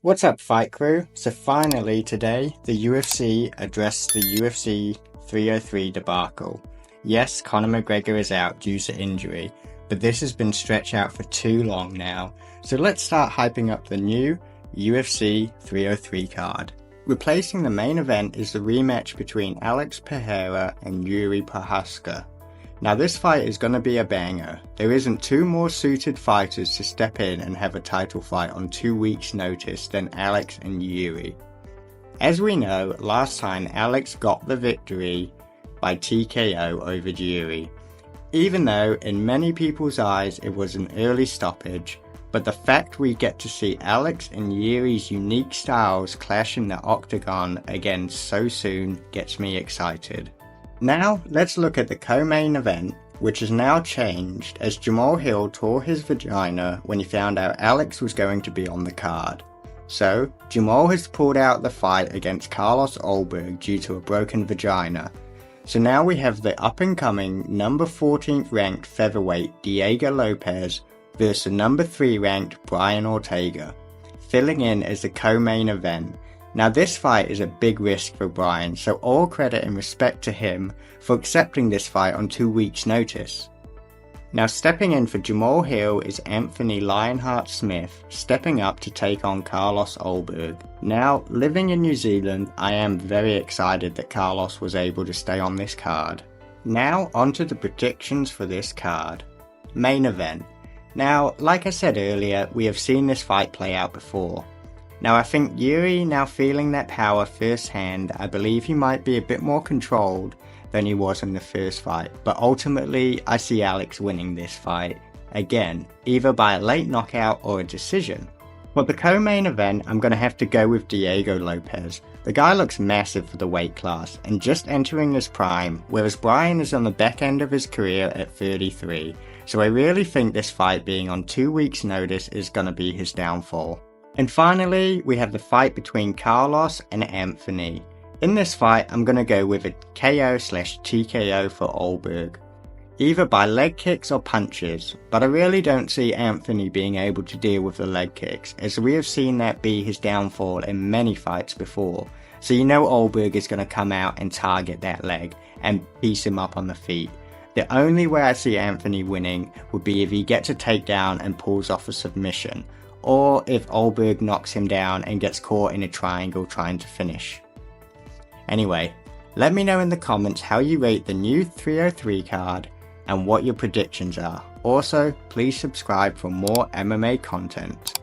What's up, Fight Crew? So finally today, the UFC addressed the UFC 303 debacle. Yes, Conor McGregor is out due to injury, but this has been stretched out for too long now. So let's start hyping up the new UFC 303 card. Replacing the main event is the rematch between Alex Pereira and Yuri Prochazka. Now this fight is going to be a banger. There isn't two more suited fighters to step in and have a title fight on 2 weeks notice than Alex and Yuri. As we know, last time Alex got the victory by TKO over Yuri. Even though in many people's eyes it was an early stoppage, but the fact we get to see Alex and Yuri's unique styles clash in the octagon again so soon gets me excited. Now, let's look at the co-main event, which has now changed as Jamal Hill tore his vagina when he found out Alex was going to be on the card. So, Jamal has pulled out the fight against Carlos Ulberg due to a broken vagina. So now we have the up-and-coming number 14th ranked featherweight Diego Lopez versus number 3 ranked Brian Ortega, filling in as the co-main event. Now this fight is a big risk for Brian, so all credit and respect to him for accepting this fight on 2 weeks notice. Now stepping in for Jamal Hill is Anthony Lionheart Smith, stepping up to take on Carlos Ulberg. Now, living in New Zealand, I am very excited that Carlos was able to stay on this card. Now onto the predictions for this card. Main event. Now, like I said earlier, we have seen this fight play out before. Now I think Yuri, now feeling that power firsthand, I believe he might be a bit more controlled than he was in the first fight, but ultimately I see Alex winning this fight, again, either by a late knockout or a decision. For the co-main event, I'm going to have to go with Diego Lopez. The guy looks massive for the weight class and just entering his prime, whereas Brian is on the back end of his career at 33, so I really think this fight being on 2 weeks notice is going to be his downfall. And finally, we have the fight between Carlos and Anthony. In this fight, I'm going to go with a KO/TKO for Ulberg, either by leg kicks or punches, but I really don't see Anthony being able to deal with the leg kicks, as we have seen that be his downfall in many fights before, so you know Ulberg is going to come out and target that leg and piece him up on the feet. The only way I see Anthony winning would be if he gets a takedown and pulls off a submission, or if Ulberg knocks him down and gets caught in a triangle trying to finish. Anyway, let me know in the comments how you rate the new 303 card and what your predictions are. Also, please subscribe for more MMA content.